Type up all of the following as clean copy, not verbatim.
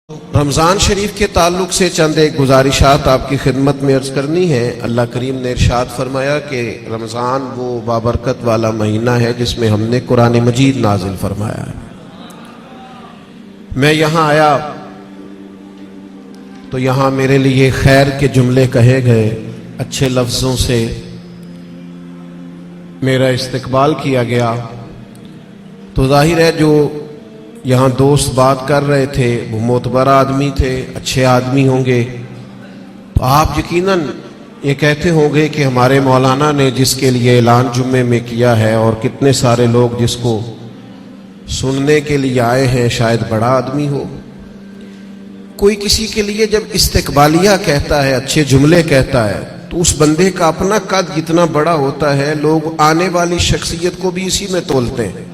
رمضان شریف کے تعلق سے چند ایک گزارشات آپ کی خدمت میں عرض کرنی ہے۔ اللہ کریم نے ارشاد فرمایا کہ رمضان وہ بابرکت والا مہینہ ہے جس میں ہم نے قرآن مجید نازل فرمایا ہے۔ میں یہاں آیا تو یہاں میرے لیے خیر کے جملے کہے گئے، اچھے لفظوں سے میرا استقبال کیا گیا، تو ظاہر ہے جو یہاں دوست بات کر رہے تھے وہ معتبر آدمی تھے، اچھے آدمی ہوں گے، تو آپ یقیناً یہ کہتے ہوں گے کہ ہمارے مولانا نے جس کے لیے اعلان جمعے میں کیا ہے اور کتنے سارے لوگ جس کو سننے کے لیے آئے ہیں شاید بڑا آدمی ہو۔ کوئی کسی کے لیے جب استقبالیہ کہتا ہے، اچھے جملے کہتا ہے، تو اس بندے کا اپنا قد جتنا بڑا ہوتا ہے لوگ آنے والی شخصیت کو بھی اسی میں تولتے ہیں۔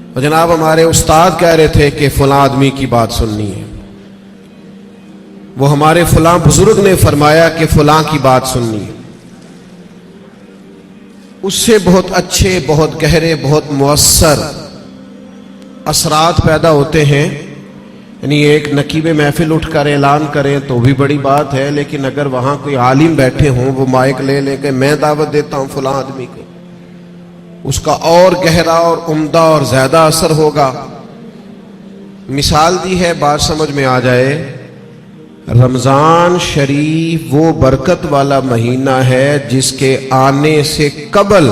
اور جناب ہمارے استاد کہہ رہے تھے کہ فلاں آدمی کی بات سننی ہے، وہ ہمارے فلاں بزرگ نے فرمایا کہ فلاں کی بات سننی ہے، اس سے بہت اچھے، بہت گہرے، بہت مؤثر اثرات پیدا ہوتے ہیں۔ یعنی ایک نقیب محفل اٹھ کر اعلان کریں تو بھی بڑی بات ہے، لیکن اگر وہاں کوئی عالم بیٹھے ہوں وہ مائک لے لے کے میں دعوت دیتا ہوں فلاں آدمی کو، اس کا اور گہرا اور عمدہ اور زیادہ اثر ہوگا۔ مثال دی ہے، بات سمجھ میں آ جائے۔ رمضان شریف وہ برکت والا مہینہ ہے جس کے آنے سے قبل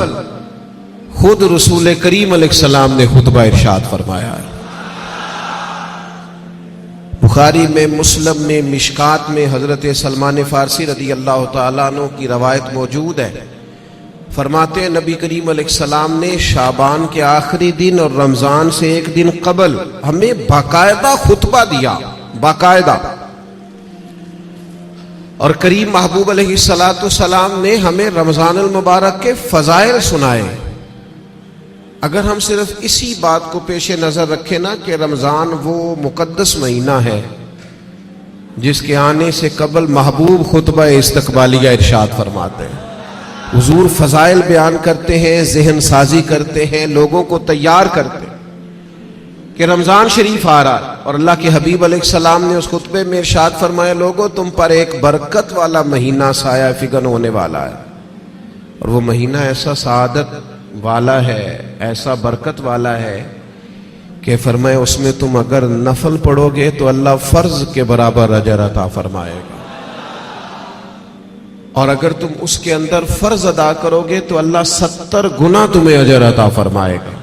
خود رسول کریم علیہ السلام نے خطبہ ارشاد فرمایا ہے۔ بخاری میں، مسلم میں، مشکات میں حضرت سلمان فارسی رضی اللہ تعالیٰ عنہ کی روایت موجود ہے۔ فرماتے ہیں نبی کریم علیہ السلام نے شعبان کے آخری دن اور رمضان سے ایک دن قبل ہمیں باقاعدہ خطبہ دیا، باقاعدہ، اور کریم محبوب علیہ السلام نے ہمیں رمضان المبارک کے فضائل سنائے۔ اگر ہم صرف اسی بات کو پیش نظر رکھیں نا کہ رمضان وہ مقدس مہینہ ہے جس کے آنے سے قبل محبوب خطبہ استقبالیہ ارشاد فرماتے ہیں، حضور فضائل بیان کرتے ہیں، ذہن سازی کرتے ہیں، لوگوں کو تیار کرتے ہیں کہ رمضان شریف آ رہا ہے، اور اللہ کے حبیب علیہ السلام نے اس خطبے میں ارشاد فرمایا، لوگوں تم پر ایک برکت والا مہینہ سایہ فگن ہونے والا ہے، اور وہ مہینہ ایسا سعادت والا ہے، ایسا برکت والا ہے کہ فرمایا اس میں تم اگر نفل پڑھو گے تو اللہ فرض کے برابر اجر عطا فرمائے گا، اور اگر تم اس کے اندر فرض ادا کرو گے تو اللہ 70 گنا تمہیں اجر عطا فرمائے گا۔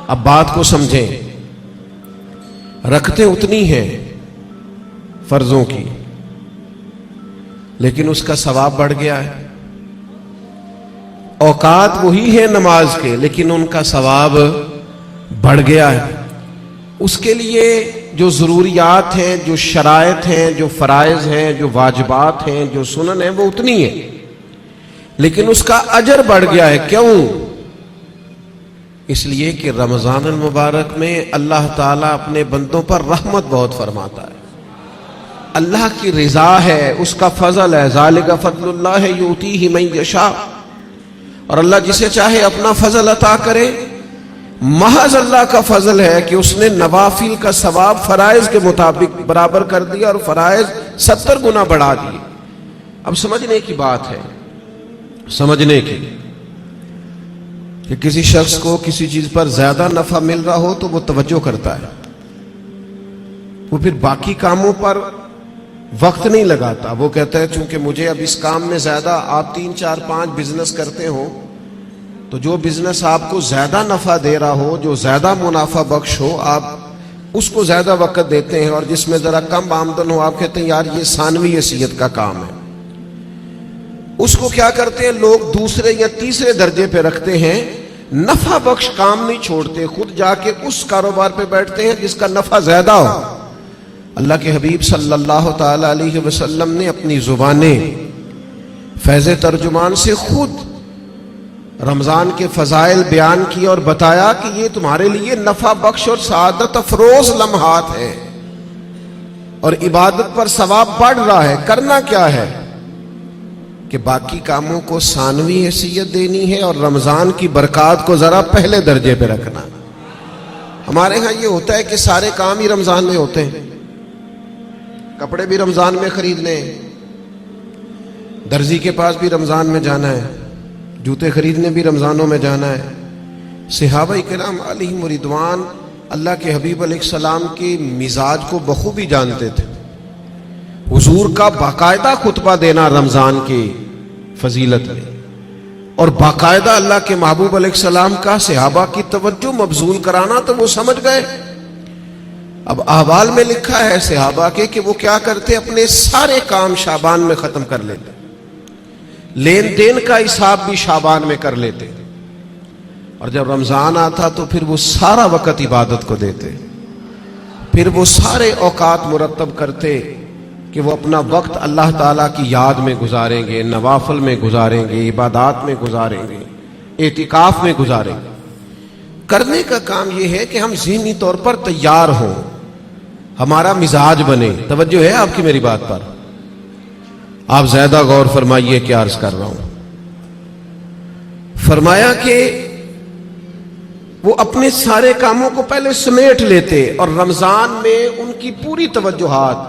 اب بات کو سمجھیں، رکھتے اتنی ہیں فرضوں کی، لیکن اس کا ثواب بڑھ گیا ہے۔ اوقات وہی ہیں نماز کے، لیکن ان کا ثواب بڑھ گیا ہے۔ اس کے لیے جو ضروریات ہیں، جو شرائط ہیں، جو فرائض ہیں، جو واجبات ہیں، جو سنن ہیں، وہ اتنی ہیں، لیکن اس کا اجر بڑھ گیا ہے۔ کیوں؟ اس لیے کہ رمضان المبارک میں اللہ تعالیٰ اپنے بندوں پر رحمت بہت فرماتا ہے، اللہ کی رضا ہے، اس کا فضل ہے، ذالک فضل اللہ یؤتیہ من یشاء، اور اللہ جسے چاہے اپنا فضل عطا کرے۔ محض اللہ کا فضل ہے کہ اس نے نوافل کا ثواب فرائض کے مطابق برابر کر دیا اور فرائض 70 گنا بڑھا دیے۔ اب سمجھنے کی بات ہے، سمجھنے کی، کہ کسی شخص کو کسی چیز پر زیادہ نفع مل رہا ہو تو وہ توجہ کرتا ہے، وہ پھر باقی کاموں پر وقت نہیں لگاتا، وہ کہتا ہے چونکہ مجھے اب اس کام میں زیادہ، آپ 3 4 5 بزنس کرتے ہو تو جو بزنس آپ کو زیادہ نفع دے رہا ہو، جو زیادہ منافع بخش ہو، آپ اس کو زیادہ وقت دیتے ہیں، اور جس میں ذرا کم آمدن ہو آپ کہتے ہیں یار یہ ثانوی حیثیت کا کام ہے۔ اس کو کیا کرتے ہیں لوگ دوسرے یا تیسرے درجے پہ رکھتے ہیں، نفع بخش کام نہیں چھوڑتے، خود جا کے اس کاروبار پہ بیٹھتے ہیں جس کا نفع زیادہ ہو۔ اللہ کے حبیب صلی اللہ تعالی علیہ وسلم نے اپنی زبانیں فیض ترجمان سے خود رمضان کے فضائل بیان کی اور بتایا کہ یہ تمہارے لیے نفع بخش اور سعادت افروز لمحات ہیں، اور عبادت پر ثواب بڑھ رہا ہے۔ کرنا کیا ہے کہ باقی کاموں کو ثانوی حیثیت دینی ہے اور رمضان کی برکات کو ذرا پہلے درجے پہ رکھنا۔ ہمارے ہاں یہ ہوتا ہے کہ سارے کام ہی رمضان میں ہوتے ہیں، کپڑے بھی رمضان میں خریدنے ہیں، درزی کے پاس بھی رمضان میں جانا ہے، جوتے خریدنے بھی رمضانوں میں جانا ہے۔ صحابہ کرام علیہم رضوان اللہ کے حبیب علیہ السلام کے مزاج کو بخوبی جانتے تھے۔ حضور کا باقاعدہ خطبہ دینا رمضان کی فضیلت میں، اور باقاعدہ اللہ کے محبوب علیہ السلام کا صحابہ کی توجہ مبذول کرانا، تو وہ سمجھ گئے۔ اب احوال میں لکھا ہے صحابہ کے کہ وہ کیا کرتے، اپنے سارے کام شعبان میں ختم کر لیتے، لین دین کا حساب بھی شعبان میں کر لیتے، اور جب رمضان آتا تو پھر وہ سارا وقت عبادت کو دیتے، پھر وہ سارے اوقات مرتب کرتے کہ وہ اپنا وقت اللہ تعالیٰ کی یاد میں گزاریں گے، نوافل میں گزاریں گے، عبادات میں گزاریں گے، اعتکاف میں گزاریں گے۔ کرنے کا کام یہ ہے کہ ہم ذہنی طور پر تیار ہوں، ہمارا مزاج بنے۔ توجہ ہے آپ کی میری بات پر؟ آپ زیادہ غور فرمائیے کیا عرض کر رہا ہوں۔ فرمایا کہ وہ اپنے سارے کاموں کو پہلے سمیٹ لیتے، اور رمضان میں ان کی پوری توجہات،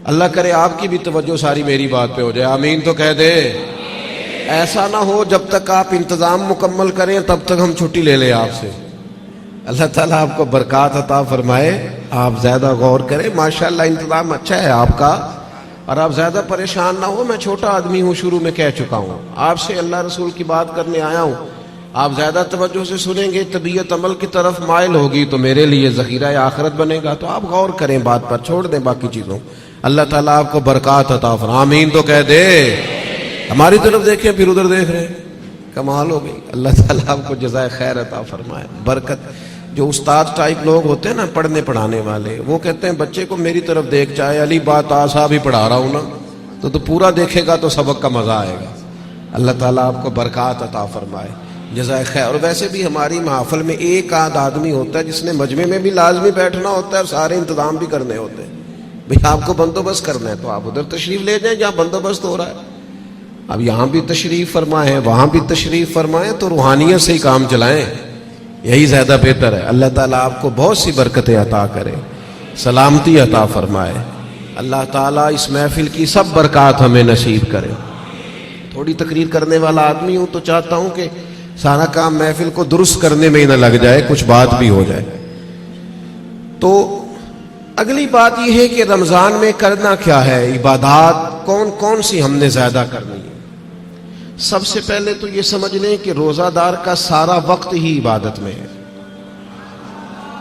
اللہ کرے آپ کی بھی توجہ ساری میری بات پہ ہو جائے، آمین تو کہہ دے۔ ایسا نہ ہو جب تک آپ انتظام مکمل کریں تب تک ہم چھٹی لے لیں آپ سے۔ اللہ تعالیٰ آپ کو برکات عطا فرمائے، آپ زیادہ غور کریں، ماشاءاللہ انتظام اچھا ہے آپ کا، اور آپ زیادہ پریشان نہ ہو۔ میں چھوٹا آدمی ہوں، شروع میں کہہ چکا ہوں، آپ سے اللہ رسول کی بات کرنے آیا ہوں۔ آپ زیادہ توجہ سے سنیں گے، طبیعت عمل کی طرف مائل ہوگی تو میرے لیے ذخیرہ آخرت بنے گا، تو آپ غور کریں بات پر، چھوڑ دیں باقی چیزوں۔ اللہ تعالیٰ آپ کو برکات عطا فرمائے، آمین تو کہہ دے۔ ہماری طرف دیکھیں پھر ادھر دیکھ رہے ہیں، کمال ہو گئی۔ اللہ تعالیٰ آپ کو جزائے خیر عطا فرمائے، برکت۔ جو استاد ٹائپ لوگ ہوتے ہیں نا، پڑھنے پڑھانے والے، وہ کہتے ہیں بچے کو میری طرف دیکھ، چاہے علی بات آسا بھی پڑھا رہا ہوں نا، تو پورا دیکھے گا تو سبق کا مزہ آئے گا۔ اللہ تعالیٰ آپ کو برکات عطا فرمائے، جزائے خیر۔ اور ویسے بھی ہماری محفل میں ایک آدھ آدمی ہوتا ہے جس نے مجمع میں بھی لازمی بیٹھنا ہوتا ہے اور سارے انتظام بھی کرنے ہوتے ہیں۔ بھئی آپ کو بندوبست کرنا ہے تو آپ ادھر تشریف لے جائیں جہاں بندوبست ہو رہا ہے۔ اب یہاں بھی تشریف فرمائیں، وہاں بھی تشریف فرمائیں، تو روحانیت سے ہی کام چلائیں، یہی زیادہ بہتر ہے۔ اللہ تعالیٰ آپ کو بہت سی برکتیں عطا کرے، سلامتی عطا فرمائے۔ اللہ تعالیٰ اس محفل کی سب برکات ہمیں نصیب کرے۔ تھوڑی تقریر کرنے والا آدمی ہوں تو چاہتا ہوں کہ سارا کام محفل کو درست کرنے میں ہی نہ لگ جائے، کچھ بات بھی ہو جائے۔ تو اگلی بات یہ ہے کہ رمضان میں کرنا کیا ہے، عبادات کون کون سی ہم نے زیادہ کرنی ہے۔ سب سے پہلے تو یہ سمجھ لیں کہ روزہ دار کا سارا وقت ہی عبادت میں ہے۔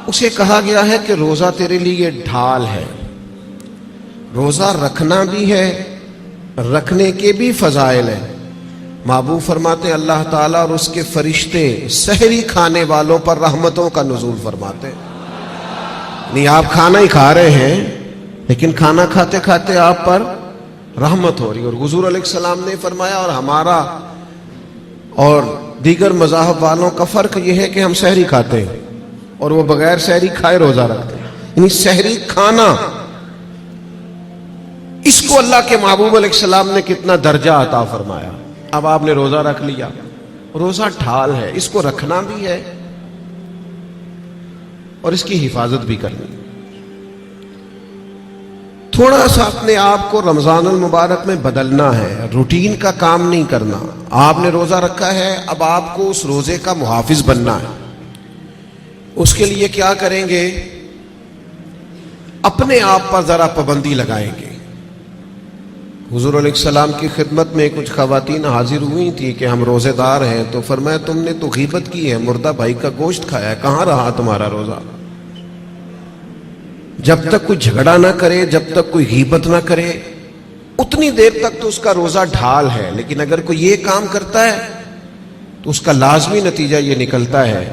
اسے کہا گیا ہے کہ روزہ تیرے لیے ڈھال ہے، روزہ رکھنا بھی ہے، رکھنے کے بھی فضائل ہیں۔ محبوب فرماتے ہیں اللہ تعالیٰ اور اس کے فرشتے سحری کھانے والوں پر رحمتوں کا نزول فرماتے ہیں۔ نہیں آپ کھانا ہی کھا رہے ہیں لیکن کھانا کھاتے کھاتے آپ پر رحمت ہو رہی۔ اور حضور علیہ السلام نے فرمایا، اور ہمارا اور دیگر مذاہب والوں کا فرق یہ ہے کہ ہم سحری کھاتے ہیں اور وہ بغیر سحری کھائے روزہ رکھتے ہیں۔ یعنی سحری کھانا، اس کو اللہ کے محبوب علیہ السلام نے کتنا درجہ عطا فرمایا۔ اب آپ نے روزہ رکھ لیا، روزہ ڈھال ہے، اس کو رکھنا بھی ہے اور اس کی حفاظت بھی کرنی۔ تھوڑا سا اپنے آپ کو رمضان المبارک میں بدلنا ہے، روٹین کا کام نہیں کرنا۔ آپ نے روزہ رکھا ہے، اب آپ کو اس روزے کا محافظ بننا ہے۔ اس کے لیے کیا کریں گے؟ اپنے آپ پر ذرا پابندی لگائیں گے۔ حضور علیہ السلام کی خدمت میں کچھ خواتین حاضر ہوئی تھی کہ ہم روزے دار ہیں، تو فرمایا تم نے تو غیبت کی ہے، مردہ بھائی کا گوشت کھایا ہے، کہاں رہا تمہارا روزہ؟ جب تک کوئی جھگڑا نہ کرے، جب تک کوئی غیبت نہ کرے، اتنی دیر تک تو اس کا روزہ ڈھال ہے۔ لیکن اگر کوئی یہ کام کرتا ہے تو اس کا لازمی نتیجہ یہ نکلتا ہے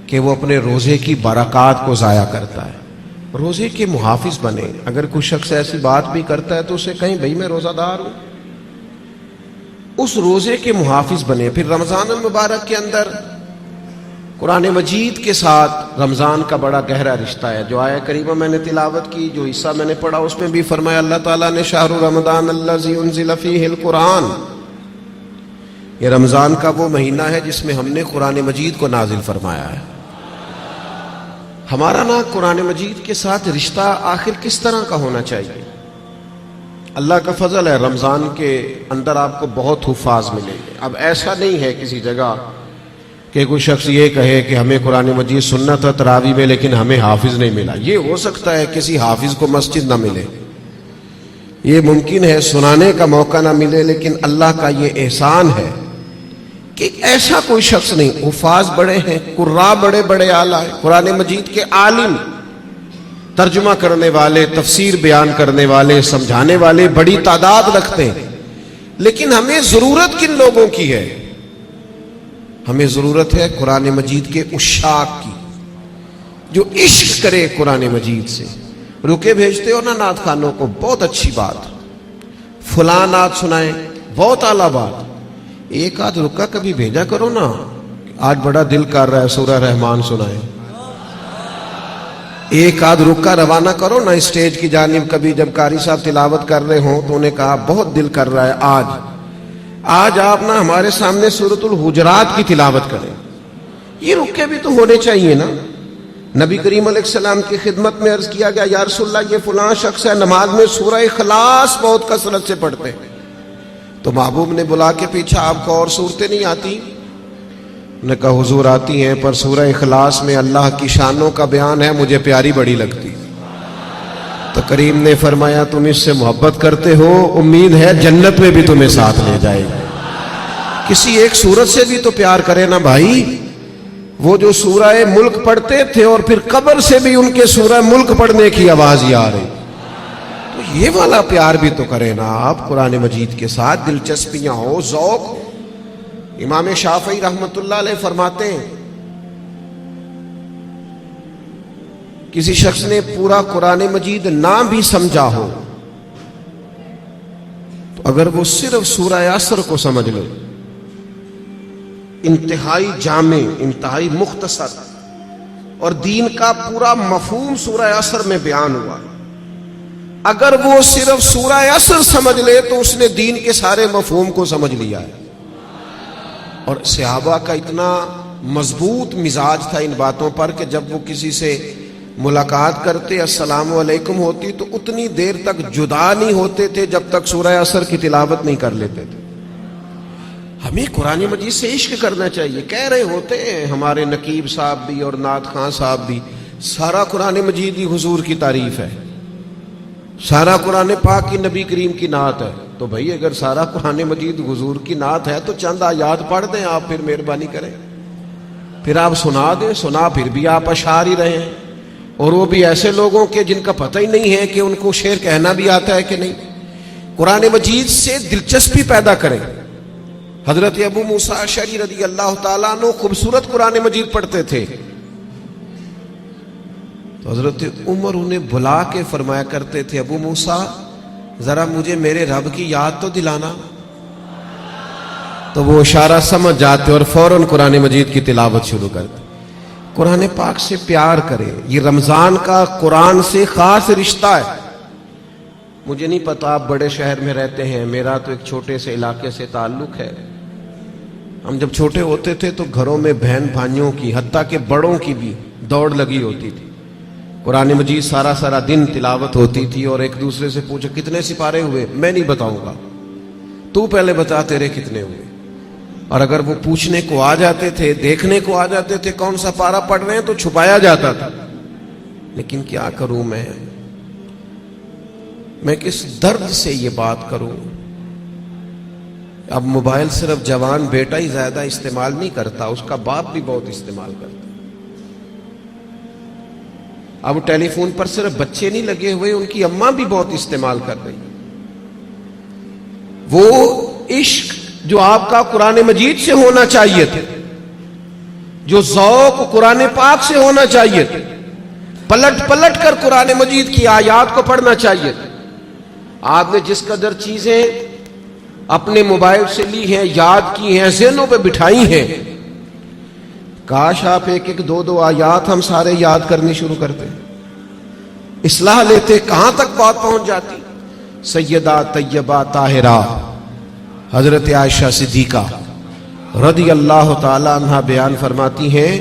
کہ وہ اپنے روزے کی برکات کو ضائع کرتا ہے۔ روزے کے محافظ بنے۔ اگر کوئی شخص ایسی بات بھی کرتا ہے تو اسے کہیں بھئی میں روزہ دار ہوں، اس روزے کے محافظ بنے۔ پھر رمضان المبارک کے اندر قرآن مجید کے ساتھ رمضان کا بڑا گہرا رشتہ ہے۔ جو آیہ کریمہ میں نے تلاوت کی، جو حصہ میں نے پڑھا، اس میں بھی فرمایا اللہ تعالیٰ نے شہر رمضان الذی انزل فیہ القرآن، یہ رمضان کا وہ مہینہ ہے جس میں ہم نے قرآن مجید کو نازل فرمایا ہے۔ ہمارا نا قرآن مجید کے ساتھ رشتہ آخر کس طرح کا ہونا چاہیے؟ اللہ کا فضل ہے، رمضان کے اندر آپ کو بہت حفاظ ملیں گے۔ اب ایسا نہیں ہے کسی جگہ کہ کوئی شخص یہ کہے کہ ہمیں قرآن مجید سننا تھا تراویح میں لیکن ہمیں حافظ نہیں ملا۔ یہ ہو سکتا ہے کسی حافظ کو مسجد نہ ملے، یہ ممکن ہے سنانے کا موقع نہ ملے، لیکن اللہ کا یہ احسان ہے کہ ایسا کوئی شخص نہیں۔ حفاظ بڑے ہیں، قراء بڑے بڑے اعلیٰ ہیں، قرآن مجید کے عالم، ترجمہ کرنے والے، تفسیر بیان کرنے والے، سمجھانے والے بڑی تعداد رکھتے ہیں، لیکن ہمیں ضرورت کن لوگوں کی ہے؟ ہمیں ضرورت ہے قرآن مجید کے عشاق کی، جو عشق کرے قرآن مجید سے۔ رکے بھیجتے ہو نا نعت خانوں کو، بہت اچھی بات، فلاں نعت سنائیں، بہت اعلیٰ بات، ایک آدھ رکا کبھی بھیجا کرو نا، آج بڑا دل کر رہا ہے سورہ رحمان سنائیں، ایک آدھ رکا روانہ کرو نا اسٹیج کی جانب، کبھی جب قاری صاحب تلاوت کر رہے ہوں تو انہیں کہا بہت دل کر رہا ہے آج آپ نا ہمارے سامنے سورۃ الحجرات کی تلاوت کریں۔ یہ رکے بھی تو ہونے چاہیے نا۔ نبی کریم علیہ السلام کی خدمت میں عرض کیا گیا، یا رسول اللہ یہ فلاں شخص ہے نماز میں سورہ اخلاص بہت کثرت سے پڑھتے ہیں، تو محبوب نے بلا کے پوچھا آپ کو اور صورتیں نہیں آتی؟ نے کہا حضور آتی ہیں، پر سورہ اخلاص میں اللہ کی شانوں کا بیان ہے، مجھے پیاری بڑی لگتی۔ تو کریم نے فرمایا تم اس سے محبت کرتے ہو، امید ہے جنت میں بھی تمہیں ساتھ لے جائے گا۔ کسی ایک سورت سے بھی تو پیار کرے نا بھائی۔ وہ جو سورہ ملک پڑھتے تھے اور پھر قبر سے بھی ان کے سورہ ملک پڑھنے کی آواز ہی آ رہی، تو یہ والا پیار بھی تو کرے نا آپ قرآن مجید کے ساتھ، دلچسپیاں ہو، ذوق۔ امام شافعی رحمت اللہ علیہ فرماتے ہیں کسی شخص نے پورا قرآن مجید نہ بھی سمجھا ہو تو اگر وہ صرف سورہ عصر کو سمجھ لے، انتہائی جامع، انتہائی مختصر، اور دین کا پورا مفہوم سورہ عصر میں بیان ہوا، اگر وہ صرف سورہ عصر سمجھ لے تو اس نے دین کے سارے مفہوم کو سمجھ لیا ہے۔ اور صحابہ کا اتنا مضبوط مزاج تھا ان باتوں پر کہ جب وہ کسی سے ملاقات کرتے، السلام علیکم ہوتی، تو اتنی دیر تک جدا نہیں ہوتے تھے جب تک سورہ عصر کی تلاوت نہیں کر لیتے تھے۔ ہمیں قرآن مجید سے عشق کرنا چاہیے۔ کہہ رہے ہوتے ہیں ہمارے نقیب صاحب بھی اور نعت خان صاحب بھی، سارا قرآن مجید ہی حضور کی تعریف ہے، سارا قرآن پاک کی نبی کریم کی نعت ہے۔ تو بھائی اگر سارا قرآن مجید حضور کی نعت ہے تو چند آیات پڑھ دیں آپ، پھر مہربانی کریں، پھر آپ سنا دیں، سنا پھر بھی آپ اشعار ہی رہے ہیں، اور وہ بھی ایسے لوگوں کے جن کا پتہ ہی نہیں ہے کہ ان کو شعر کہنا بھی آتا ہے کہ نہیں۔ قرآن مجید سے دلچسپی پیدا کریں۔ حضرت ابو موسیٰ اشعری رضی اللہ تعالیٰ عنہ خوبصورت قرآن مجید پڑھتے تھے، تو حضرت عمر انہیں بلا کے فرمایا کرتے تھے ابو موسیٰ ذرا مجھے میرے رب کی یاد تو دلانا، تو وہ اشارہ سمجھ جاتے اور فوراً قرآن مجید کی تلاوت شروع کرتے۔ قرآن پاک سے پیار کریں، یہ رمضان کا قرآن سے خاص رشتہ ہے۔ مجھے نہیں پتا آپ بڑے شہر میں رہتے ہیں، میرا تو ایک چھوٹے سے علاقے سے تعلق ہے۔ ہم جب چھوٹے ہوتے تھے تو گھروں میں بہن بھائیوں کی، حتیٰ کہ بڑوں کی بھی دوڑ لگی ہوتی تھی، قرآن مجید سارا سارا دن تلاوت ہوتی تھی، اور ایک دوسرے سے پوچھو کتنے سپارے ہوئے، میں نہیں بتاؤں گا، تو پہلے بتا تیرے کتنے ہوئے۔ اور اگر وہ پوچھنے کو آ جاتے تھے، دیکھنے کو آ جاتے تھے کون سا پارا پڑھ رہے ہیں، تو چھپایا جاتا تھا۔ لیکن کیا کروں میں کس درد سے یہ بات کروں۔ اب موبائل صرف جوان بیٹا ہی زیادہ استعمال نہیں کرتا، اس کا باپ بھی بہت استعمال کرتا۔ اب ٹیلی فون پر صرف بچے نہیں لگے ہوئے، ان کی اماں بھی بہت استعمال کر رہی۔ وہ عشق جو آپ کا قرآن مجید سے ہونا چاہیے تھا، جو ذوق قرآن پاک سے ہونا چاہیے تھا، پلٹ پلٹ کر قرآن مجید کی آیات کو پڑھنا چاہیے تھا۔ آپ نے جس قدر چیزیں اپنے موبائل سے لی ہیں، یاد کی ہیں، ذہنوں پہ بٹھائی ہیں، کاش آپ ایک ایک دو دو آیات ہم سارے یاد کرنی شروع کرتے، اصلاح لیتے، کہاں تک بات پہنچ جاتی۔ سیدہ طیبہ طاہرہ حضرت عائشہ صدیقہ رضی اللہ تعالی عنہ بیان فرماتی ہیں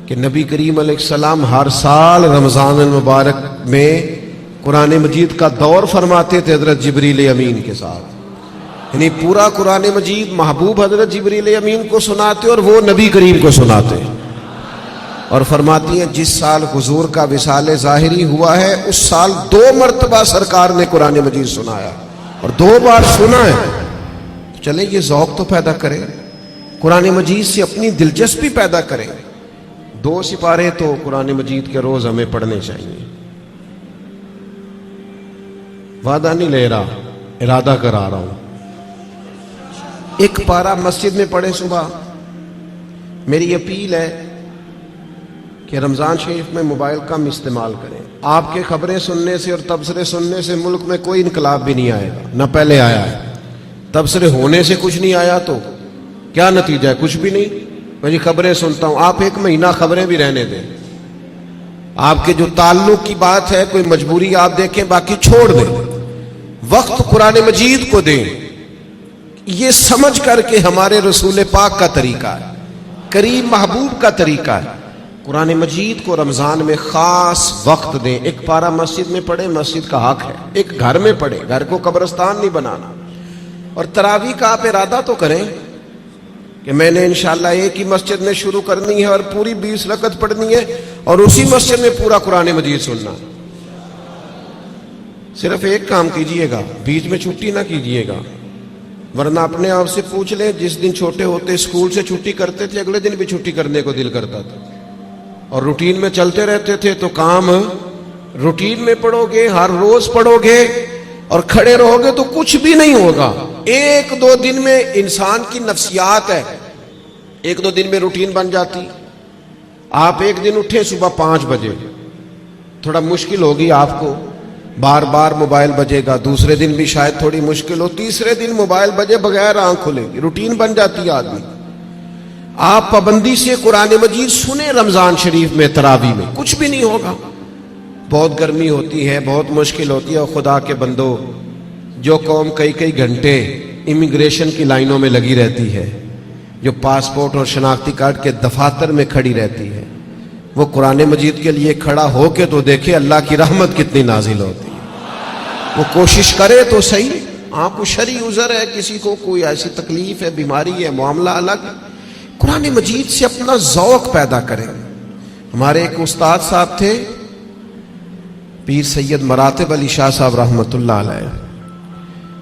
کہ نبی کریم علیہ السلام ہر سال رمضان المبارک میں قرآن مجید کا دور فرماتے تھے حضرت جبریل امین کے ساتھ، یعنی پورا قرآن مجید محبوب حضرت جبریل امین کو سناتے اور وہ نبی کریم کو سناتے، اور فرماتی ہیں جس سال حضور کا وصال ظاہری ہوا ہے اس سال 2 مرتبہ سرکار نے قرآن مجید سنایا، اور 2 بار سنا ہے۔ چلیں یہ ذوق تو پیدا کریں، قرآن مجید سے اپنی دلچسپی پیدا کریں۔ 2 سپارے تو قرآن مجید کے روز ہمیں پڑھنے چاہیے۔ وعدہ نہیں لے رہا، ارادہ کرا رہا ہوں، 1 پارہ مسجد میں پڑھیں صبح۔ میری اپیل ہے کہ رمضان شریف میں موبائل کم استعمال کریں۔ آپ کے خبریں سننے سے اور تبصرے سننے سے ملک میں کوئی انقلاب بھی نہیں آئے گا، نہ پہلے آیا ہے۔ تبصرے ہونے سے کچھ نہیں آیا تو کیا نتیجہ ہے؟ کچھ بھی نہیں۔ میں جی خبریں سنتا ہوں، آپ 1 مہینہ خبریں بھی رہنے دیں۔ آپ کے جو تعلق کی بات ہے، کوئی مجبوری آپ دیکھیں، باقی چھوڑ دیں۔ وقت قرآن مجید کو دیں، یہ سمجھ کر کہ ہمارے رسول پاک کا طریقہ ہے، کریم محبوب کا طریقہ ہے۔ قرآن مجید کو رمضان میں خاص وقت دیں۔ 1 پارہ مسجد میں پڑھیں، مسجد کا حق ہے۔ 1 گھر میں پڑھیں، گھر کو قبرستان نہیں بنانا۔ اور تراویح کا آپ ارادہ تو کریں کہ میں نے انشاءاللہ ایک ہی مسجد میں شروع کرنی ہے اور پوری 20 رکعت پڑھنی ہے، اور اسی مسجد میں پورا قرآن مجید سننا۔ صرف ایک کام کیجئے گا، بیچ میں چھٹی نہ کیجئے گا، ورنہ اپنے آپ سے پوچھ لیں، جس دن چھوٹے ہوتے اسکول سے چھٹی کرتے تھے اگلے دن بھی چھٹی کرنے کو دل کرتا تھا، اور روٹین میں چلتے رہتے تھے۔ تو کام روٹین میں پڑھو گے، ہر روز پڑھو گے اور کھڑے رہو گے تو کچھ بھی نہیں ہوگا۔ 1-2 دن میں انسان کی نفسیات ہے، 1-2 دن میں روٹین بن جاتی۔ آپ ایک دن اٹھیں صبح 5 بجے، تھوڑا مشکل ہوگی آپ کو، بار بار موبائل بجے گا، دوسرے دن بھی شاید تھوڑی مشکل ہو، تیسرے دن موبائل بجے بغیر آنکھ کھلے گی، روٹین بن جاتی ہے آدمی۔ آپ پابندی سے قرآن مجید سنیں رمضان شریف میں، تراویح میں، کچھ بھی نہیں ہوگا۔ بہت گرمی ہوتی ہے، بہت مشکل ہوتی ہے، اور خدا کے بندو، جو قوم کئی گھنٹے امیگریشن کی لائنوں میں لگی رہتی ہے، جو پاسپورٹ اور شناختی کارڈ کے دفاتر میں کھڑی رہتی ہے، وہ قرآن مجید کے لیے کھڑا ہو کے تو دیکھے اللہ کی رحمت کتنی نازل ہوتی ہے۔ وہ کوشش کرے تو صحیح۔ آپ کو شرعی عذر ہے، کسی کو کوئی ایسی تکلیف ہے، بیماری ہے، معاملہ الگ، قرآن مجید سے اپنا ذوق پیدا کریں۔ ہمارے ایک استاد صاحب تھے، پیر سید مراتب علی شاہ صاحب رحمۃ اللہ علیہ،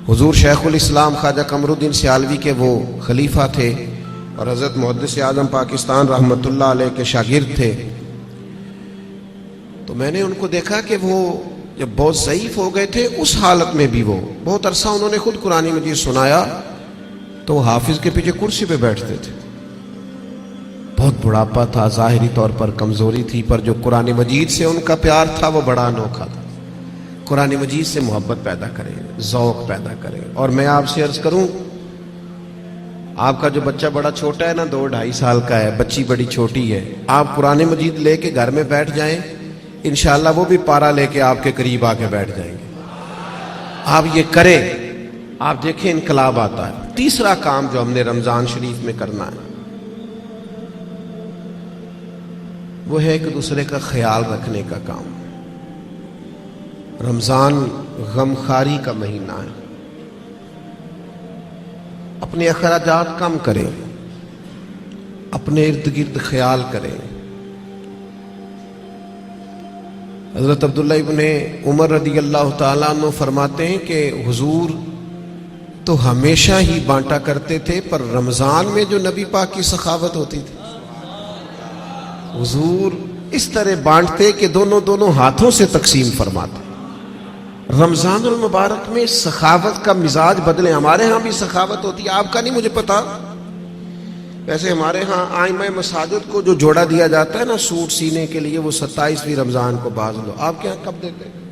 حضور شیخ الاسلام خواجہ قمر الدین سیالوی کے وہ خلیفہ تھے، اور حضرت محدث اعظم پاکستان رحمۃ اللہ علیہ کے شاگرد تھے۔ تو میں نے ان کو دیکھا کہ وہ جب بہت ضعیف ہو گئے تھے، اس حالت میں بھی وہ بہت عرصہ انہوں نے خود قرآن مجید سنایا، تو حافظ کے پیچھے کرسی پہ بیٹھتے تھے۔ بہت بڑھاپا تھا، ظاہری طور پر کمزوری تھی، پر جو قرآن مجید سے ان کا پیار تھا وہ بڑا انوکھا تھا۔ قرآن مجید سے محبت پیدا کریں، ذوق پیدا کریں۔ اور میں آپ سے عرض کروں، آپ کا جو بچہ بڑا چھوٹا ہے نا، 2-2.5 سال کا ہے، بچی بڑی چھوٹی ہے، آپ قرآن مجید لے کے گھر میں بیٹھ جائیں، انشاءاللہ وہ بھی پارہ لے کے آپ کے قریب آ کے بیٹھ جائیں گے۔ آپ یہ کریں، آپ دیکھیں انقلاب آتا ہے۔ تیسرا کام جو ہم نے رمضان شریف میں کرنا ہے، وہ ہے ایک دوسرے کا خیال رکھنے کا کام۔ رمضان غمخواری کا مہینہ ہے، اپنے اخراجات کم کریں، اپنے ارد گرد خیال کریں۔ حضرت عبداللہ ابن عمر رضی اللہ تعالیٰ عنہ فرماتے ہیں کہ حضور تو ہمیشہ ہی بانٹا کرتے تھے، پر رمضان میں جو نبی پاک کی سخاوت ہوتی تھی، حضور اس طرح بانٹتے کہ دونوں ہاتھوں سے تقسیم فرماتے۔ رمضان المبارک میں سخاوت کا مزاج بدلے۔ ہمارے ہاں بھی سخاوت ہوتی ہے، آپ کا نہیں مجھے پتا، ویسے ہمارے ہاں آئمہ مساجد کو جو جوڑا دیا جاتا ہے نا سوٹ سینے کے لیے، وہ 27ویں رمضان کو باز لو۔ آپ کے یہاں کب دیتے ہیں؟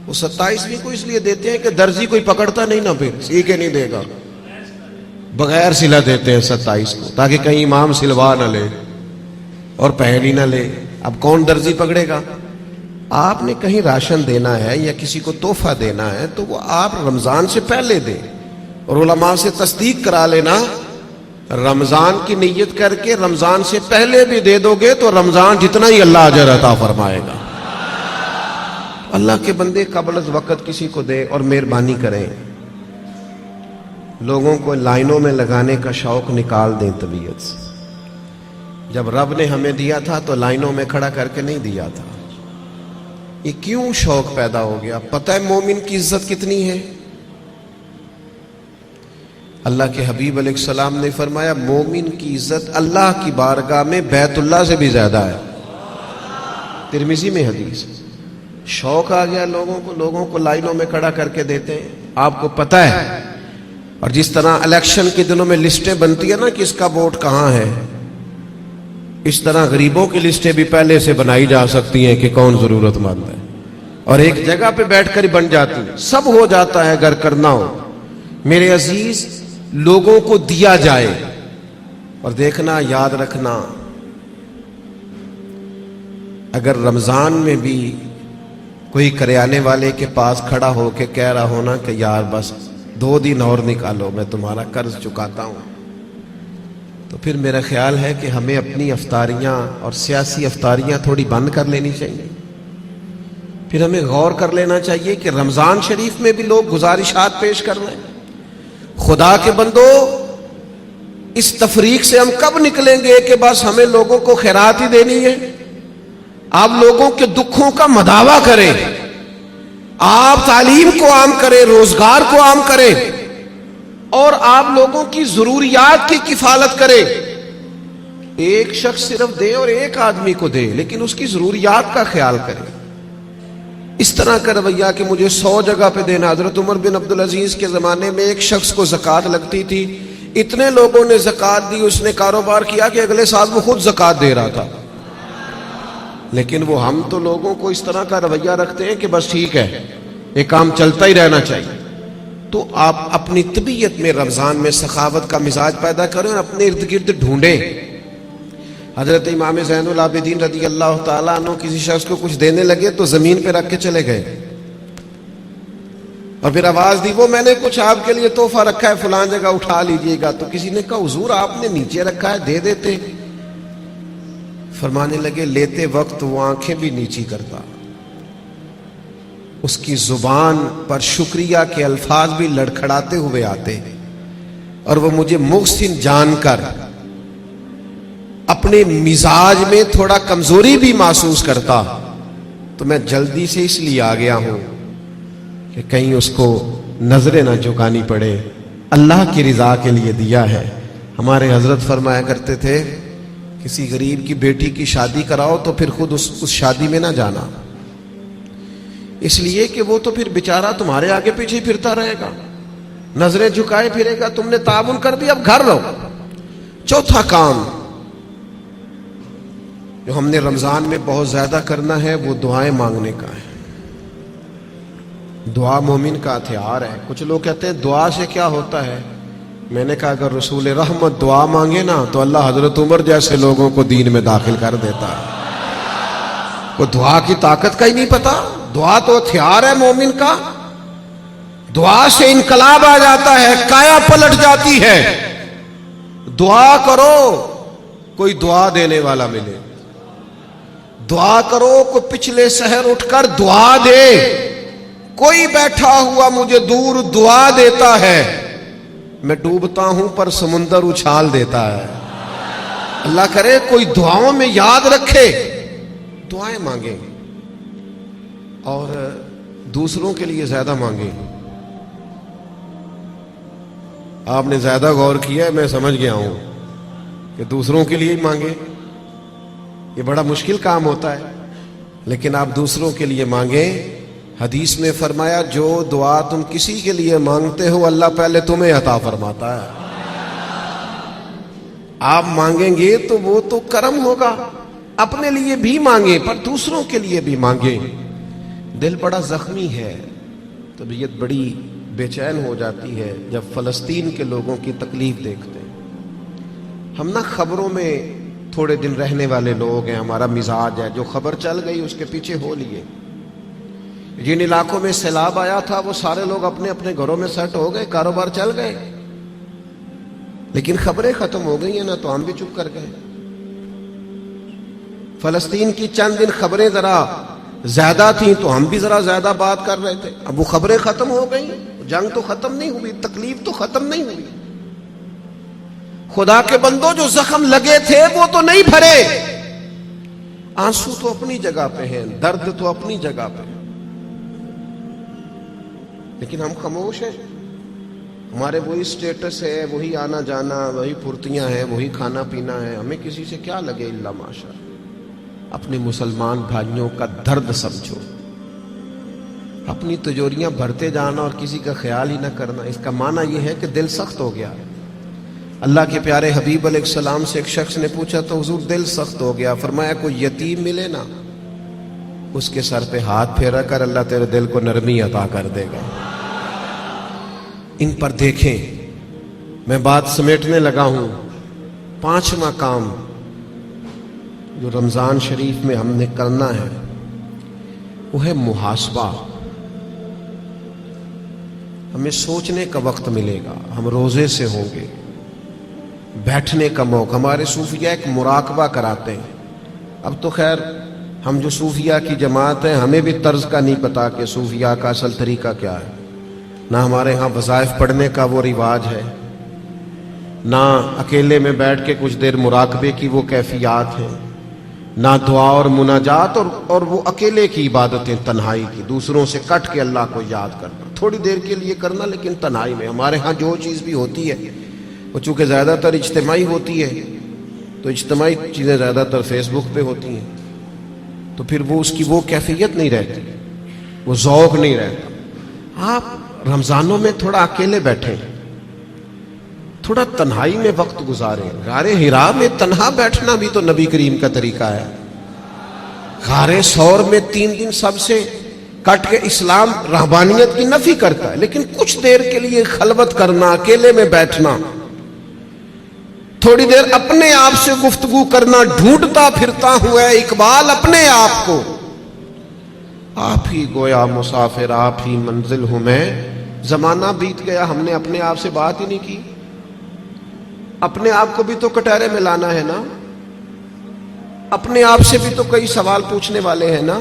وہ 27ویں کو اس لیے دیتے ہیں کہ درزی کوئی پکڑتا نہیں نا، پھر سی کے نہیں دے گا، بغیر سلا دیتے ہیں 27 کو، تاکہ کہیں امام سلوا نہ لے اور پہن ہی نہ لے۔ اب کون درزی پکڑے گا؟ آپ نے کہیں راشن دینا ہے یا کسی کو تحفہ دینا ہے تو وہ آپ رمضان سے پہلے دیں، اور علماء سے تصدیق کرا لینا، رمضان کی نیت کر کے رمضان سے پہلے بھی دے دو گے تو رمضان جتنا ہی اللہ اجر عطا فرمائے گا۔ اللہ کے بندے قبل از وقت کسی کو دے اور مہربانی کریں، لوگوں کو لائنوں میں لگانے کا شوق نکال دیں طبیعت سے۔ جب رب نے ہمیں دیا تھا تو لائنوں میں کھڑا کر کے نہیں دیا تھا، یہ کیوں شوق پیدا ہو گیا؟ پتہ ہے مومن کی عزت کتنی ہے؟ اللہ کے حبیب علیہ السلام نے فرمایا مومن کی عزت اللہ کی بارگاہ میں بیت اللہ سے بھی زیادہ ہے، ترمذی میں حدیث۔ شوق آ گیا لوگوں کو لائنوں میں کھڑا کر کے دیتے ہیں، آپ کو پتہ ہے۔ اور جس طرح الیکشن کے دنوں میں لسٹیں بنتی ہیں نا کہ اس کا ووٹ کہاں ہے، اس طرح غریبوں کی لسٹیں بھی پہلے سے بنائی جا سکتی ہیں کہ کون ضرورت مند ہے، اور ایک جگہ پہ بیٹھ کر ہی بن جاتی ہیں، سب ہو جاتا ہے اگر کرنا ہو۔ میرے عزیز، لوگوں کو دیا جائے، اور دیکھنا یاد رکھنا، اگر رمضان میں بھی کوئی کریانے والے کے پاس کھڑا ہو کے کہہ رہا ہونا کہ یار بس 2 دن اور نکالو میں تمہارا قرض چکاتا ہوں، تو پھر میرا خیال ہے کہ ہمیں اپنی افطاریاں اور سیاسی افطاریاں تھوڑی بند کر لینی چاہیے۔ پھر ہمیں غور کر لینا چاہیے کہ رمضان شریف میں بھی لوگ گزارشات پیش کر رہے ہیں۔ خدا کے بندو، اس تفریق سے ہم کب نکلیں گے کہ بس ہمیں لوگوں کو خیرات ہی دینی ہے؟ آپ لوگوں کے دکھوں کا مداوا کریں، آپ تعلیم کو عام کریں، روزگار کو عام کریں، اور آپ لوگوں کی ضروریات کی کفالت کریں۔ ایک شخص صرف دے اور ایک آدمی کو دے، لیکن اس کی ضروریات کا خیال کریں۔ اس طرح کا رویہ کہ مجھے 100 جگہ پہ دینا۔ حضرت عمر بن عبدالعزیز کے زمانے میں ایک شخص کو زکوٰۃ لگتی تھی، اتنے لوگوں نے زکوٰۃ دی، اس نے کاروبار کیا کہ اگلے سال وہ خود زکوٰۃ دے رہا تھا۔ لیکن وہ ہم تو لوگوں کو اس طرح کا رویہ رکھتے ہیں کہ بس ٹھیک ہے، یہ کام چلتا ہی رہنا چاہیے۔ تو آپ اپنی طبیعت میں رمضان میں سخاوت کا مزاج پیدا کریں اور اپنے ارد گرد ڈھونڈیں۔ حضرت امام زین العابدین رضی اللہ تعالیٰ عنہ کسی شخص کو کچھ دینے لگے تو زمین پہ رکھ کے چلے گئے، اور پھر آواز دی وہ میں نے کچھ آپ کے لیے تحفہ رکھا ہے فلان جگہ اٹھا لیجئے گا۔ تو کسی نے کہا حضور آپ نے نیچے رکھا ہے، دے دیتے۔ فرمانے لگے لیتے وقت وہ آنکھیں بھی نیچی کرتا، اس کی زبان پر شکریہ کے الفاظ بھی لڑکھڑاتے ہوئے آتے، اور وہ مجھے محسن جان کر اپنے مزاج میں تھوڑا کمزوری بھی محسوس کرتا، تو میں جلدی سے اس لیے آ گیا ہوں کہ کہیں اس کو نظریں نہ جھکانی پڑے، اللہ کی رضا کے لیے دیا ہے۔ ہمارے حضرت فرمایا کرتے تھے کسی غریب کی بیٹی کی شادی کراؤ تو پھر خود اس شادی میں نہ جانا، اس لیے کہ وہ تو پھر بیچارہ تمہارے آگے پیچھے پھرتا رہے گا، نظریں جھکائے پھرے گا، تم نے تعاون کر دیا اب گھر رہو۔ چوتھا کام جو ہم نے رمضان میں بہت زیادہ کرنا ہے وہ دعائیں مانگنے کا ہے۔ دعا مومن کا ہتھیار ہے۔ کچھ لوگ کہتے ہیں دعا سے کیا ہوتا ہے؟ میں نے کہا اگر رسول رحمت دعا مانگے نا تو اللہ حضرت عمر جیسے لوگوں کو دین میں داخل کر دیتا ہے۔ وہ دعا کی طاقت کا ہی نہیں پتا۔ دعا تو ہتھیار ہے مومن کا، دعا سے انقلاب آ جاتا ہے، کایا پلٹ جاتی ہے۔ دعا کرو کوئی دعا دینے والا ملے، دعا کرو کوئی پچھلے سحر اٹھ کر دعا دے، کوئی بیٹھا ہوا مجھے دور دعا دیتا ہے، میں ڈوبتا ہوں پر سمندر اچھال دیتا ہے۔ اللہ کرے کوئی دعاؤں میں یاد رکھے، دعائیں مانگیں اور دوسروں کے لیے زیادہ مانگیں۔ آپ نے زیادہ غور کیا ہے، میں سمجھ گیا ہوں کہ دوسروں کے لیے ہی مانگیں، یہ بڑا مشکل کام ہوتا ہے، لیکن آپ دوسروں کے لیے مانگیں۔ حدیث میں فرمایا جو دعا تم کسی کے لیے مانگتے ہو اللہ پہلے تمہیں عطا فرماتا ہے۔ آپ مانگیں گے تو وہ تو کرم ہوگا، اپنے لیے بھی مانگیں پر دوسروں کے لیے بھی مانگیں۔ دل بڑا زخمی ہے، طبیعت بڑی بے چین ہو جاتی ہے جب فلسطین کے لوگوں کی تکلیف دیکھتے ہیں۔ ہم نا خبروں میں تھوڑے دن رہنے والے لوگ ہیں، ہمارا مزاج ہے، جو خبر چل گئی اس کے پیچھے ہو لیے۔ جن علاقوں میں سیلاب آیا تھا وہ سارے لوگ اپنے اپنے گھروں میں سیٹ ہو گئے، کاروبار چل گئے، لیکن خبریں ختم ہو گئی ہیں نا تو ہم بھی چپ کر گئے۔ فلسطین کی چند دن خبریں ذرا زیادہ تھیں تو ہم بھی ذرا زیادہ بات کر رہے تھے. اب وہ خبریں ختم ہو گئیں, جنگ تو ختم نہیں ہوئی, تکلیف تو ختم نہیں ہوئی. خدا کے بندوں, جو زخم لگے تھے وہ تو نہیں بھرے. آنسو تو اپنی جگہ پہ ہیں, درد تو اپنی جگہ پہ, لیکن ہم خاموش ہیں. ہمارے وہی سٹیٹس ہے, وہی آنا جانا, وہی پھرتیاں ہیں, وہی کھانا پینا ہے. ہمیں کسی سے کیا لگے الا ماشاء. اپنے مسلمان بھائیوں کا درد سمجھو, اپنی تجوریاں بھرتے جانا اور کسی کا خیال ہی نہ کرنا, اس کا معنی یہ ہے کہ دل سخت ہو گیا. اللہ کے پیارے حبیب علیہ السلام سے ایک شخص نے پوچھا تو حضور دل سخت ہو گیا. فرمایا کوئی یتیم ملے نا, اس کے سر پہ ہاتھ پھیرا کر, اللہ تیرے دل کو نرمی عطا کر دے گا. ان پر دیکھیں, میں بات سمیٹنے لگا ہوں. 5واں کام جو رمضان شریف میں ہم نے کرنا ہے وہ ہے محاسبہ. ہمیں سوچنے کا وقت ملے گا, ہم روزے سے ہوں گے, بیٹھنے کا موقع. ہمارے صوفیہ ایک مراقبہ کراتے ہیں. اب تو خیر ہم جو صوفیہ کی جماعت ہیں ہمیں بھی طرز کا نہیں پتا کہ صوفیہ کا اصل طریقہ کیا ہے. نہ ہمارے ہاں وظائف پڑھنے کا وہ رواج ہے, نہ اکیلے میں بیٹھ کے کچھ دیر مراقبے کی وہ کیفیات ہیں, نہ دعا اور مناجات اور وہ اکیلے کی عبادتیں تنہائی کی, دوسروں سے کٹ کے اللہ کو یاد کرنا, تھوڑی دیر کے لیے کرنا لیکن تنہائی میں. ہمارے ہاں جو چیز بھی ہوتی ہے وہ چونکہ زیادہ تر اجتماعی ہوتی ہے, تو اجتماعی چیزیں زیادہ تر فیس بک پہ ہوتی ہیں, تو پھر وہ اس کی وہ کیفیت نہیں رہتی, وہ ذوق نہیں رہتا. آپ رمضانوں میں تھوڑا اکیلے بیٹھیں, تھوڑا تنہائی میں وقت گزاریں. غار حرا میں تنہا بیٹھنا بھی تو نبی کریم کا طریقہ ہے. غار ثور میں 3 دن سب سے کٹ کے اسلام رہبانیت کی نفی کرتا ہے, لیکن کچھ دیر کے لیے خلوت کرنا, اکیلے میں بیٹھنا, تھوڑی دیر اپنے آپ سے گفتگو کرنا. ڈھونڈتا پھرتا ہوا ہے اقبال اپنے آپ کو, آپ ہی گویا مسافر, آپ ہی منزل ہوں میں. زمانہ بیت گیا, ہم نے اپنے آپ سے بات ہی نہیں کی. اپنے آپ کو بھی تو کٹہرے میں لانا ہے نا, اپنے آپ سے بھی تو کئی سوال پوچھنے والے ہیں نا,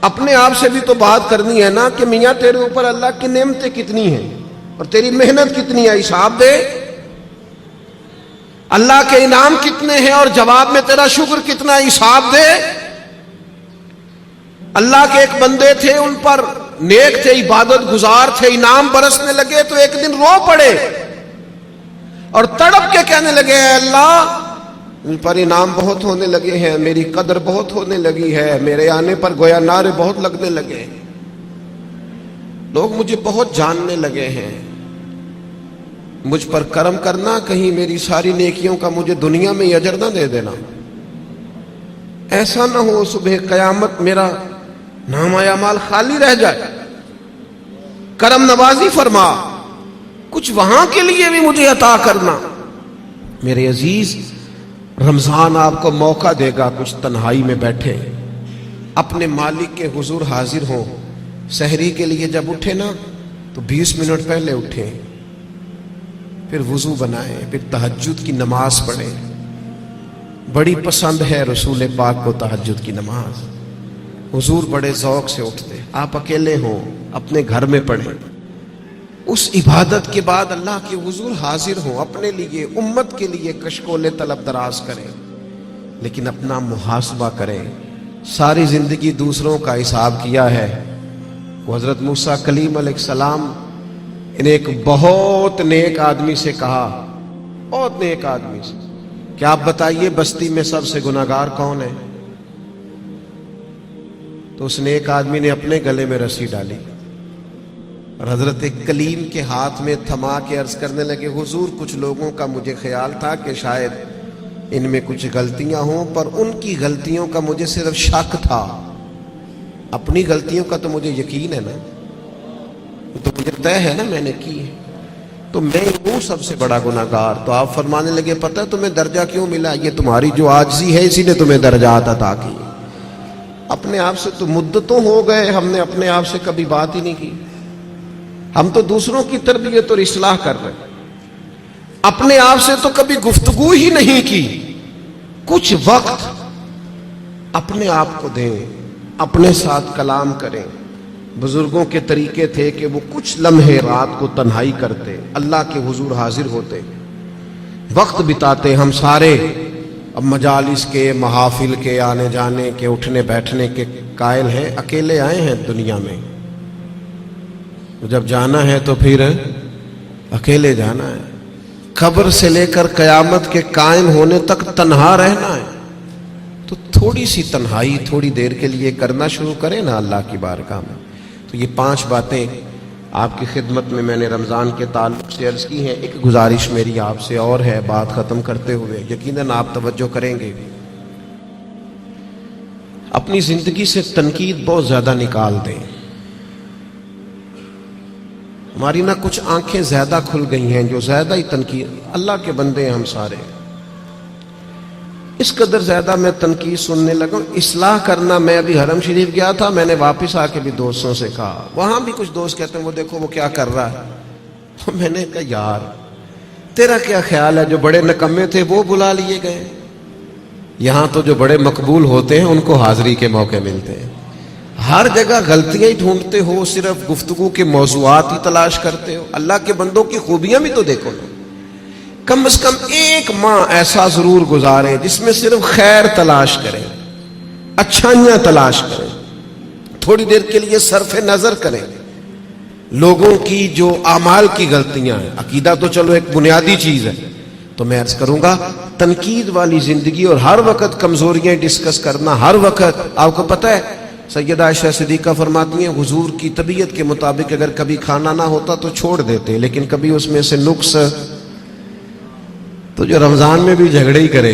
اپنے آپ سے بھی تو بات کرنی ہے نا کہ میاں تیرے اوپر اللہ کی نعمتیں کتنی ہیں اور تیری محنت کتنی ہے, حساب دے. اللہ کے انعام کتنے ہیں اور جواب میں تیرا شکر کتنا ہے, حساب دے. اللہ کے ایک بندے تھے, ان پر نیک تھے, عبادت گزار تھے, انعام برسنے لگے تو ایک دن رو پڑے اور تڑپ کے کہنے لگے اے اللہ ان پر انعام بہت ہونے لگے ہیں, میری قدر بہت ہونے لگی ہے, میرے آنے پر گویا نعرے بہت لگنے لگے, لوگ مجھے بہت جاننے لگے ہیں, مجھ پر کرم کرنا, کہیں میری ساری نیکیوں کا مجھے دنیا میں اجر نہ دے دینا. ایسا نہ ہو صبح قیامت میرا نامہ اعمال خالی رہ جائے. کرم نوازی فرما, کچھ وہاں کے لیے بھی مجھے عطا کرنا. میرے عزیز, رمضان آپ کو موقع دے گا کچھ تنہائی میں بیٹھے, اپنے مالک کے حضور حاضر ہوں. سحری کے لیے جب اٹھے نا تو 20 منٹ پہلے اٹھیں, پھر وضو بنائیں, پھر تہجد کی نماز پڑھیں. بڑی پسند ہے رسول پاک کو تہجد کی نماز, حضور بڑے ذوق سے اٹھتے. آپ اکیلے ہوں اپنے گھر میں پڑھیں. اس عبادت کے بعد اللہ کے حضور حاضر ہوں, اپنے لیے امت کے لیے کشکول طلب دراز کریں, لیکن اپنا محاسبہ کریں. ساری زندگی دوسروں کا حساب کیا ہے. وہ حضرت موسیٰ کلیم علیہ السلام نے ایک بہت نیک آدمی سے کہا, بہت نیک آدمی سے, کہ آپ بتائیے بستی میں سب سے گناہگار کون ہے؟ تو اس نیک آدمی نے اپنے گلے میں رسی ڈالی اور حضرت کلیم کے ہاتھ میں تھما کے عرض کرنے لگے حضور کچھ لوگوں کا مجھے خیال تھا کہ شاید ان میں کچھ غلطیاں ہوں, پر ان کی غلطیوں کا مجھے صرف شک تھا, اپنی غلطیوں کا تو مجھے یقین ہے نا, تو مجھے طے ہے نا میں نے کی ہے, تو میں ہوں سب سے بڑا گناہگار. تو آپ فرمانے لگے پتہ تمہیں درجہ کیوں ملا؟ یہ تمہاری جو عاجزی ہے اسی نے تمہیں درجات عطا کی. اپنے آپ سے تو مدتوں ہو گئے ہم نے اپنے آپ سے کبھی بات ہی نہیں کی. ہم تو دوسروں کی تربیت اور اصلاح کر رہے ہیں, اپنے آپ سے تو کبھی گفتگو ہی نہیں کی. کچھ وقت اپنے آپ کو دیں, اپنے ساتھ کلام کریں. بزرگوں کے طریقے تھے کہ وہ کچھ لمحے رات کو تنہائی کرتے, اللہ کے حضور حاضر ہوتے, وقت بتاتے. ہم سارے اب مجالس کے, محافل کے, آنے جانے کے, اٹھنے بیٹھنے کے قائل ہیں, اکیلے آئے ہیں دنیا میں. جب جانا ہے تو پھر اکیلے جانا ہے. قبر سے لے کر قیامت کے قائم ہونے تک تنہا رہنا ہے. تو تھوڑی سی تنہائی تھوڑی دیر کے لیے کرنا شروع کریں نا اللہ کی بارگاہ میں. تو یہ 5 باتیں آپ کی خدمت میں نے رمضان کے تعلق سے عرض کی ہیں. ایک گزارش میری آپ سے اور ہے بات ختم کرتے ہوئے, یقیناً آپ توجہ کریں گے. اپنی زندگی سے تنقید بہت زیادہ نکال دیں. ہماری نہ کچھ آنکھیں زیادہ کھل گئی ہیں جو زیادہ ہی تنقید. اللہ کے بندے ہیں ہم سارے, اس قدر زیادہ میں تنقید سننے لگا. اصلاح کرنا, میں ابھی حرم شریف گیا تھا, میں نے واپس آ کے بھی دوستوں سے کہا, وہاں بھی کچھ دوست کہتے ہیں وہ دیکھو وہ کیا کر رہا ہے. میں نے کہا یار تیرا کیا خیال ہے, جو بڑے نکمے تھے وہ بلا لیے گئے, یہاں تو جو بڑے مقبول ہوتے ہیں ان کو حاضری کے موقع ملتے ہیں. ہر جگہ غلطیاں ہی ڈھونڈتے ہو, صرف گفتگو کے موضوعات ہی تلاش کرتے ہو. اللہ کے بندوں کی خوبیاں بھی تو دیکھو نا. کم از کم 1 ماہ ایسا ضرور گزارے جس میں صرف خیر تلاش کریں, اچھائیاں تلاش کریں, تھوڑی دیر کے لیے صرف نظر کریں لوگوں کی جو اعمال کی غلطیاں ہیں. عقیدہ تو چلو ایک بنیادی چیز ہے, تو میں عرض کروں گا تنقید والی زندگی اور ہر وقت کمزوریاں ڈسکس کرنا. ہر وقت آپ کو پتہ ہے سیدہ عائشہ صدیقہ فرماتی ہیں حضور کی طبیعت کے مطابق اگر کبھی کھانا نہ ہوتا تو چھوڑ دیتے, لیکن کبھی اس میں سے نقص, تو جو رمضان میں بھی جھگڑے ہی کرے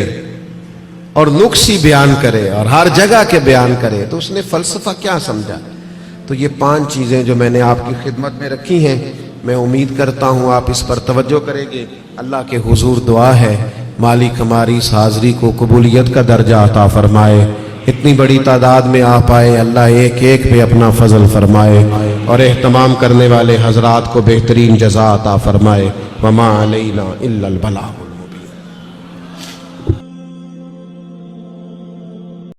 اور نقص ہی بیان کرے اور ہر جگہ کے بیان کرے تو اس نے فلسفہ کیا سمجھا. تو یہ 5 چیزیں جو میں نے آپ کی خدمت میں رکھی ہیں, میں امید کرتا ہوں آپ اس پر توجہ کریں گے. اللہ کے حضور دعا ہے مالک ہماری اس حاضری کو قبولیت کا درجہ عطا فرمائے. اتنی بڑی تعداد میں آپ آئے, اللہ ایک ایک پہ اپنا فضل فرمائے اور اہتمام کرنے والے حضرات کو بہترین جزا عطا فرمائے. وما علینا الا البلاغ.